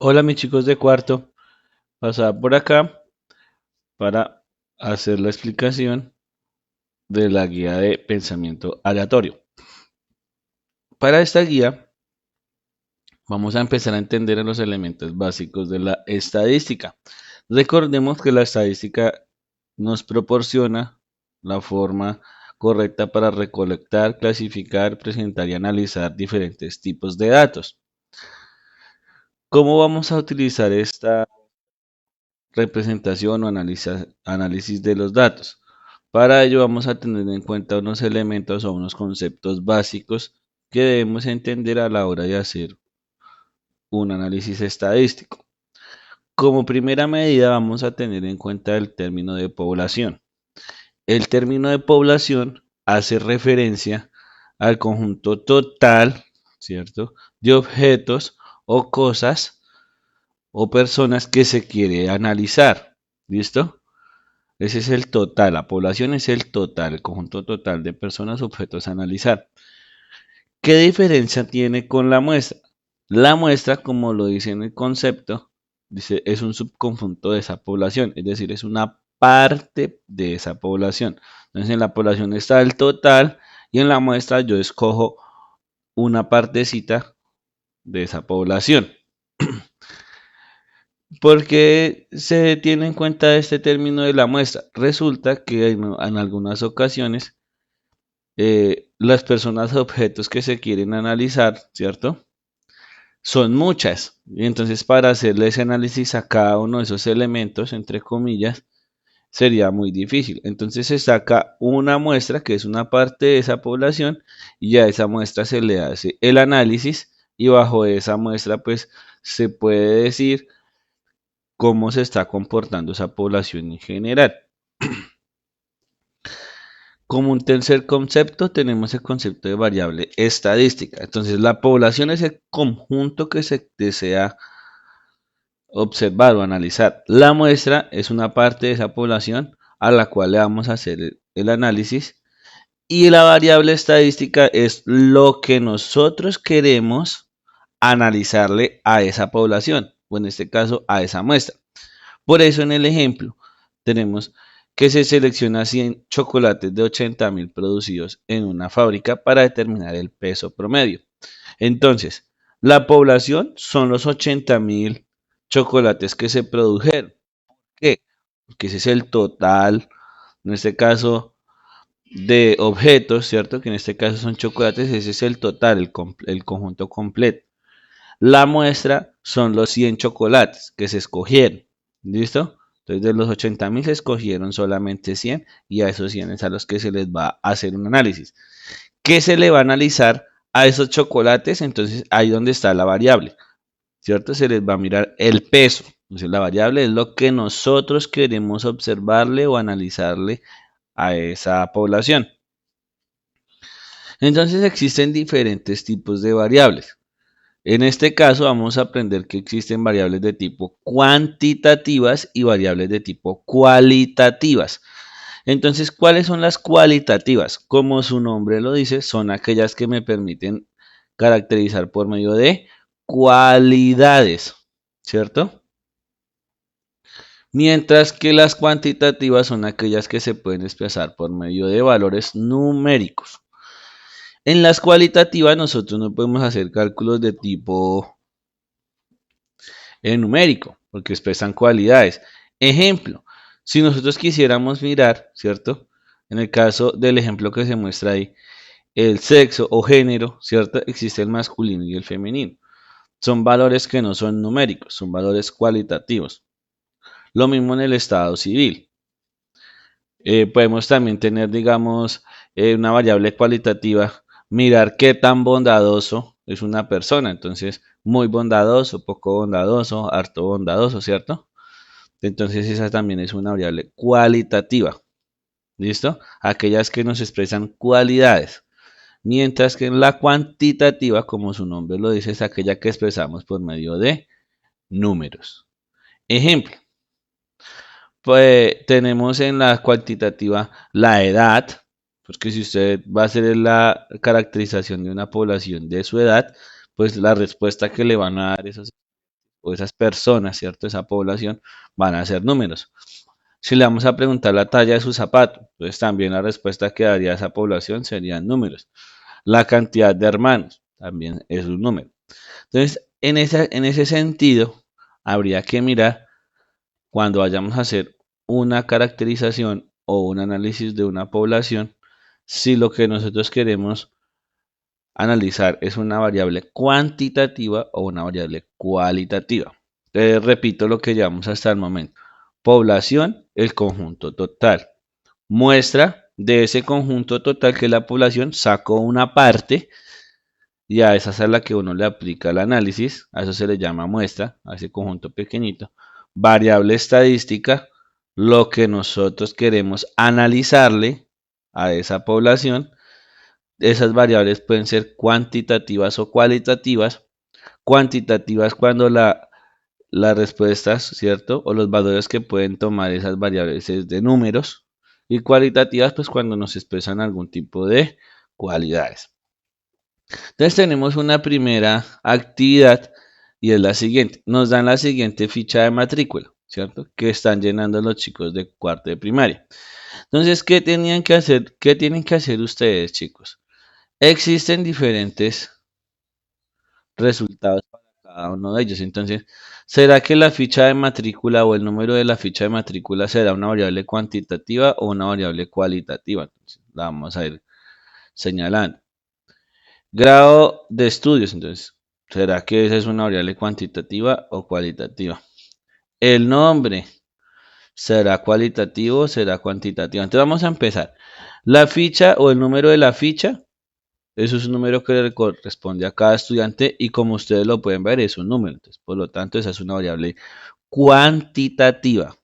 Hola mis chicos de cuarto, pasaba por acá para hacer la explicación de la guía de pensamiento aleatorio. Para esta guía vamos a empezar a entender los elementos básicos de la estadística. Recordemos que la estadística nos proporciona la forma correcta para recolectar, clasificar, presentar y analizar diferentes tipos de datos. ¿Cómo vamos a utilizar esta representación o análisis de los datos? Para ello vamos a tener en cuenta unos elementos o unos conceptos básicos que debemos entender a la hora de hacer un análisis estadístico. Como primera medida vamos a tener en cuenta el término de población. El término de población hace referencia al conjunto total, ¿cierto?, de objetos o cosas o personas que se quiere analizar. ¿Listo? Ese es el total, la población es el total, el conjunto total de personas, objetos a analizar. ¿Qué diferencia tiene con la muestra? La muestra, como lo dice en el concepto, dice, es un subconjunto de esa población, es decir, es una parte de esa población. Entonces, en la población está el total y en la muestra yo escojo una partecita de esa población. ¿Por qué se tiene en cuenta este término de la muestra? Resulta que en algunas ocasiones las personas objetos que se quieren analizar, ¿cierto? Son muchas. Y entonces para hacerle ese análisis a cada uno de esos elementos, entre comillas, sería muy difícil. Entonces se saca una muestra que es una parte de esa población y a esa muestra se le hace el análisis y bajo esa muestra pues se puede decir cómo se está comportando esa población en general. Como un tercer concepto tenemos el concepto de variable estadística. Entonces la población es el conjunto que se desea observar o analizar. La muestra es una parte de esa población a la cual le vamos a hacer el análisis. Y la variable estadística es lo que nosotros queremos analizarle a esa población, o en este caso a esa muestra. Por eso en el ejemplo tenemos que se selecciona 100 chocolates de 80.000 producidos en una fábrica para determinar el peso promedio. Entonces, la población son los 80.000 chocolates que se produjeron. ¿Por qué? Porque ese es el total, en este caso, de objetos, ¿cierto? Que en este caso son chocolates, ese es el total, el conjunto completo. La muestra son los 100 chocolates que se escogieron. ¿Listo? Entonces de los 80.000 se escogieron solamente 100 y a esos 100 es a los que se les va a hacer un análisis. ¿Qué se le va a analizar a esos chocolates? Entonces ahí donde está la variable, ¿cierto? Se les va a mirar el peso. Entonces la variable es lo que nosotros queremos observarle o analizarle a esa población. Entonces existen diferentes tipos de variables. En este caso vamos a aprender que existen variables de tipo cuantitativas y variables de tipo cualitativas. Entonces, ¿cuáles son las cualitativas? Como su nombre lo dice, son aquellas que me permiten caracterizar por medio de cualidades, ¿cierto? Mientras que las cuantitativas son aquellas que se pueden expresar por medio de valores numéricos. En las cualitativas nosotros no podemos hacer cálculos de tipo numérico, porque expresan cualidades. Ejemplo, si nosotros quisiéramos mirar, ¿cierto? En el caso del ejemplo que se muestra ahí, el sexo o género, ¿cierto? Existe el masculino y el femenino. Son valores que no son numéricos, son valores cualitativos. Lo mismo en el estado civil. Podemos también tener, digamos, una variable cualitativa, mirar qué tan bondadoso es una persona. Entonces, muy bondadoso, poco bondadoso, harto bondadoso, ¿cierto? Entonces, esa también es una variable cualitativa. ¿Listo? Aquellas que nos expresan cualidades. Mientras que en la cuantitativa, como su nombre lo dice, es aquella que expresamos por medio de números. Ejemplo, pues tenemos en la cuantitativa la edad, porque si usted va a hacer la caracterización de una población de su edad, pues la respuesta que le van a dar esos o esas personas, ¿cierto? Esa población van a ser números. Si le vamos a preguntar la talla de su zapato, pues también la respuesta que daría esa población serían números. La cantidad de hermanos también es un número. Entonces, en ese sentido, habría que mirar cuando vayamos a hacer una caracterización o un análisis de una población, si lo que nosotros queremos analizar es una variable cuantitativa o una variable cualitativa. Repito lo que llevamos hasta el momento. Población, el conjunto total. Muestra de ese conjunto total que la población sacó una parte y a esa es a la que uno le aplica el análisis. A eso se le llama muestra, a ese conjunto pequeñito. Variable estadística, lo que nosotros queremos analizarle a esa población. Esas variables pueden ser cuantitativas o cualitativas. Cuantitativas cuando las respuestas, ¿cierto? O los valores que pueden tomar esas variables es de números. Y cualitativas, pues cuando nos expresan algún tipo de cualidades. Entonces tenemos una primera actividad y es la siguiente. Nos dan la siguiente ficha de matrícula, ¿cierto? Que están llenando los chicos de cuarto de primaria. Entonces, ¿qué tenían que hacer? ¿Qué tienen que hacer ustedes, chicos? Existen diferentes resultados para cada uno de ellos. Entonces, ¿será que la ficha de matrícula o el número de la ficha de matrícula será una variable cuantitativa o una variable cualitativa? Entonces, la vamos a ir señalando. Grado de estudios, entonces, ¿será que esa es una variable cuantitativa o cualitativa? El nombre, ¿será cualitativo o será cuantitativo? Entonces vamos a empezar. La ficha o el número de la ficha, eso es un número que le corresponde a cada estudiante y como ustedes lo pueden ver es un número. Entonces, por lo tanto, esa es una variable cuantitativa.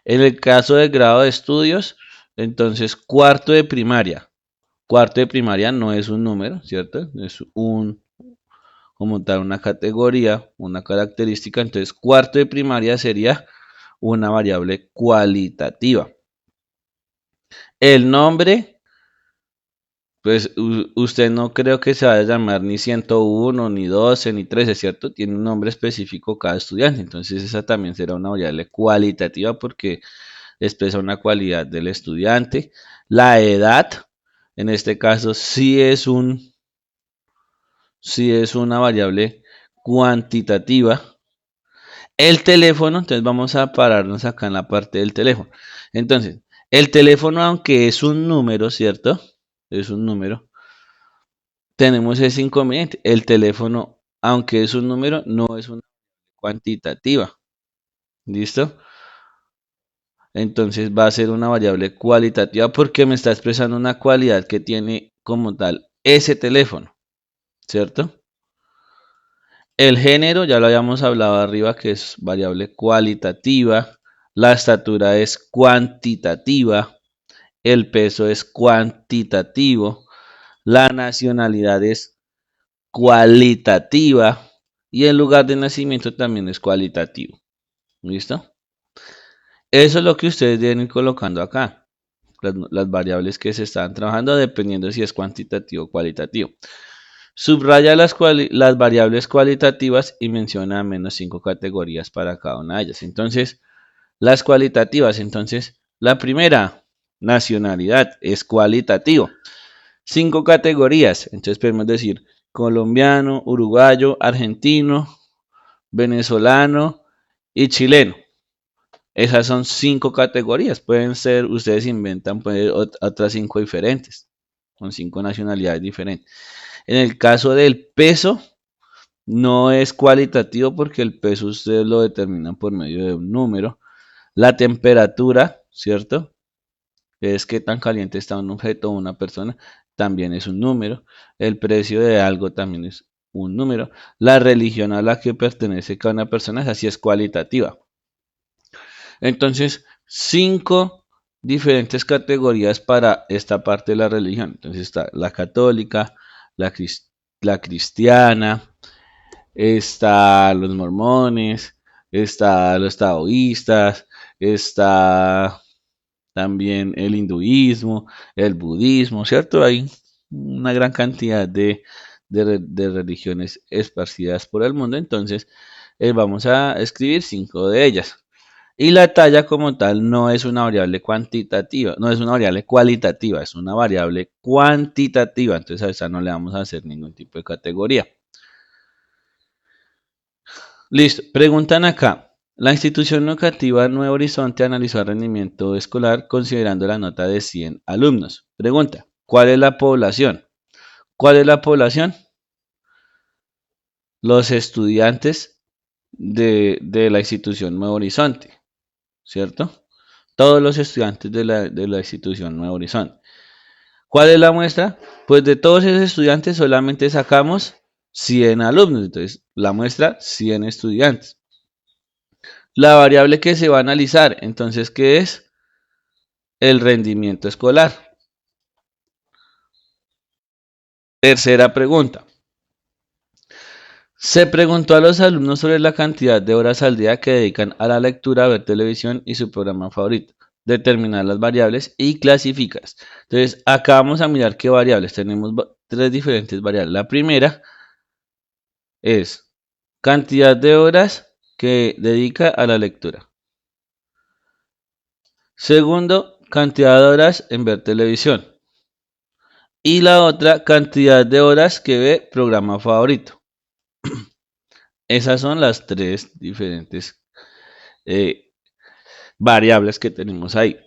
En el caso del grado de estudios, entonces cuarto de primaria. Cuarto de primaria no es un número, ¿cierto? Es como tal una categoría, una característica. Entonces, cuarto de primaria sería una variable cualitativa. El nombre, pues usted no creo que se vaya a llamar ni 101, ni 12, ni 13, ¿cierto? Tiene un nombre específico cada estudiante. Entonces, esa también será una variable cualitativa porque expresa una cualidad del estudiante. La edad, en este caso, sí es una variable cuantitativa. El teléfono, entonces vamos a pararnos acá en la parte del teléfono. Entonces, el teléfono, aunque es un número, ¿cierto? Es un número. Tenemos ese inconveniente. El teléfono, aunque es un número, no es una cuantitativa. ¿Listo? Entonces va a ser una variable cualitativa porque me está expresando una cualidad que tiene como tal ese teléfono, ¿cierto? El género, ya lo habíamos hablado arriba, que es variable cualitativa. La estatura es cuantitativa. El peso es cuantitativo. La nacionalidad es cualitativa. Y el lugar de nacimiento también es cualitativo. ¿Listo? Eso es lo que ustedes deben ir colocando acá. Las variables que se están trabajando dependiendo si es cuantitativo o cualitativo. Subraya las variables cualitativas y menciona al menos 5 categorías para cada una de ellas. Entonces, las cualitativas. Entonces, la primera, nacionalidad, es cualitativo. 5 categorías. Entonces, podemos decir colombiano, uruguayo, argentino, venezolano y chileno. Esas son 5 categorías. Pueden ser, ustedes inventan otras 5 diferentes, con 5 nacionalidades diferentes. En el caso del peso, no es cualitativo porque el peso ustedes lo determinan por medio de un número. La temperatura, ¿cierto? Es que tan caliente está un objeto o una persona, también es un número. El precio de algo también es un número. La religión a la que pertenece cada una persona, así es cualitativa. Entonces, 5 diferentes categorías para esta parte de la religión. Entonces está la católica, la, la cristiana, está los mormones, está los taoístas, está también el hinduismo, el budismo, ¿cierto? Hay una gran cantidad de religiones esparcidas por el mundo. Entonces, vamos a escribir 5 de ellas. Y la talla como tal no es una variable cuantitativa, no es una variable cualitativa, es una variable cuantitativa. Entonces a esa no le vamos a hacer ningún tipo de categoría. Listo, preguntan acá. La institución educativa Nuevo Horizonte analizó el rendimiento escolar considerando la nota de 100 alumnos. Pregunta, ¿cuál es la población? ¿Cuál es la población? Los estudiantes de la institución Nuevo Horizonte, ¿cierto? Todos los estudiantes de la institución Nuevo Horizonte. ¿Cuál es la muestra? Pues de todos esos estudiantes solamente sacamos 100 alumnos. Entonces, la muestra 100 estudiantes. La variable que se va a analizar, entonces, ¿qué es? El rendimiento escolar. Tercera pregunta. Se preguntó a los alumnos sobre la cantidad de horas al día que dedican a la lectura, a ver televisión y su programa favorito. Determinar las variables y clasificas. Entonces, acá vamos a mirar qué variables. Tenemos tres diferentes variables. La primera es cantidad de horas que dedica a la lectura. Segundo, cantidad de horas en ver televisión. Y la otra, cantidad de horas que ve programa favorito. Esas son las tres diferentes variables que tenemos ahí.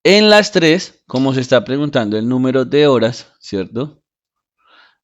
En las tres, como se está preguntando el número de horas, ¿cierto?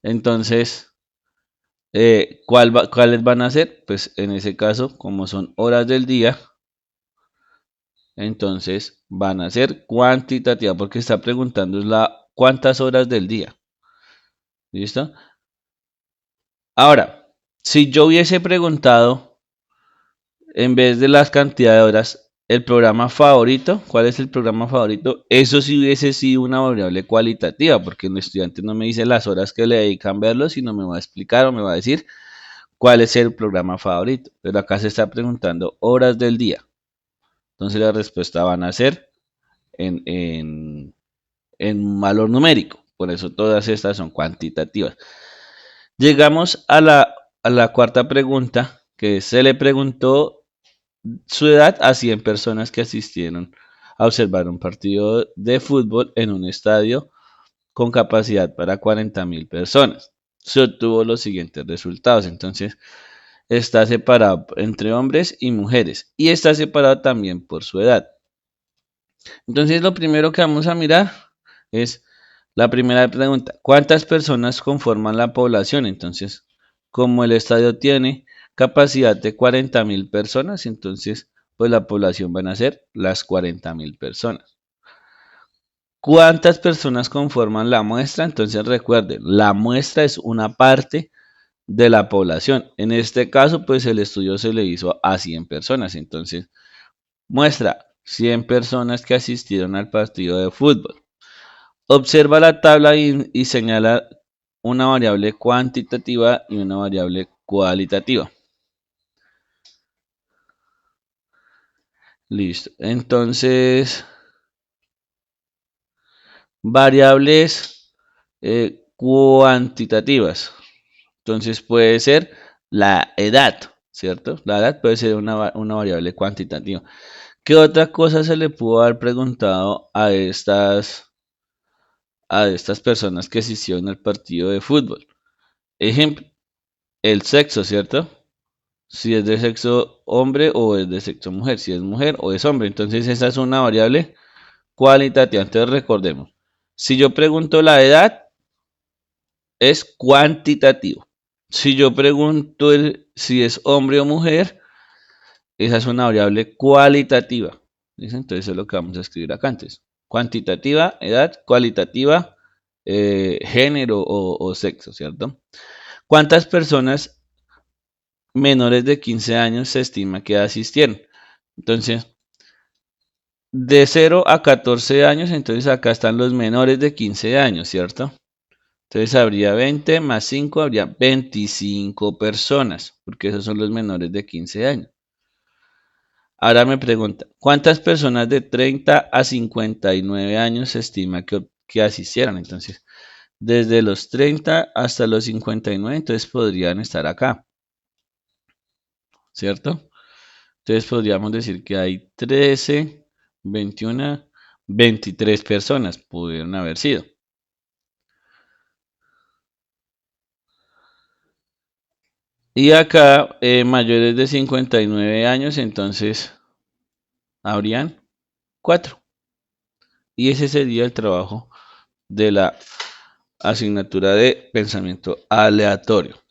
Entonces, ¿cuáles van a ser? Pues en ese caso, como son horas del día, entonces van a ser cuantitativas, porque está preguntando cuántas horas del día. ¿Listo? Ahora, si yo hubiese preguntado, en vez de las cantidades de horas, el programa favorito, ¿cuál es el programa favorito? Eso sí hubiese sido una variable cualitativa, porque el estudiante no me dice las horas que le dedican a verlo, sino me va a explicar o me va a decir cuál es el programa favorito. Pero acá se está preguntando horas del día. Entonces la respuesta van a ser en valor numérico. Por eso todas estas son cuantitativas. Llegamos a la cuarta pregunta, que se le preguntó su edad a 100 personas que asistieron a observar un partido de fútbol en un estadio con capacidad para 40.000 personas. Se obtuvo los siguientes resultados. Entonces, está separado entre hombres y mujeres y está separado también por su edad. Entonces, lo primero que vamos a mirar es la primera pregunta. ¿Cuántas personas conforman la población? Entonces, como el estadio tiene capacidad de 40.000 personas, entonces, pues la población van a ser las 40.000 personas. ¿Cuántas personas conforman la muestra? Entonces, recuerden, la muestra es una parte de la población. En este caso, pues el estudio se le hizo a 100 personas. Entonces, muestra 100 personas que asistieron al partido de fútbol. Observa la tabla y señala una variable cuantitativa y una variable cualitativa. Listo. Entonces, variables cuantitativas. Entonces puede ser la edad, ¿cierto? La edad puede ser una variable cuantitativa. ¿Qué otra cosa se le pudo haber preguntado a estas personas que asistieron al partido de fútbol? Ejemplo, el sexo, ¿cierto? Si es de sexo hombre o es de sexo mujer, si es mujer o es hombre. Entonces esa es una variable cualitativa. Entonces recordemos, si yo pregunto la edad, es cuantitativo. Si yo pregunto si es hombre o mujer, esa es una variable cualitativa. ¿Listo? Entonces eso es lo que vamos a escribir acá antes. Cuantitativa, edad, cualitativa, género o sexo, ¿cierto? ¿Cuántas personas menores de 15 años se estima que asistieron? Entonces, de 0 a 14 años, entonces acá están los menores de 15 años, ¿cierto? Entonces habría 20 más 5, habría 25 personas, porque esos son los menores de 15 años. Ahora me pregunta, ¿cuántas personas de 30 a 59 años se estima que asistieron? Entonces, desde los 30 hasta los 59, entonces podrían estar acá. ¿cierto? Entonces podríamos decir que hay 13, 21, 23 personas pudieron haber sido. Y acá mayores de 59 años, entonces habrían 4. Y ese sería el trabajo de la asignatura de pensamiento aleatorio.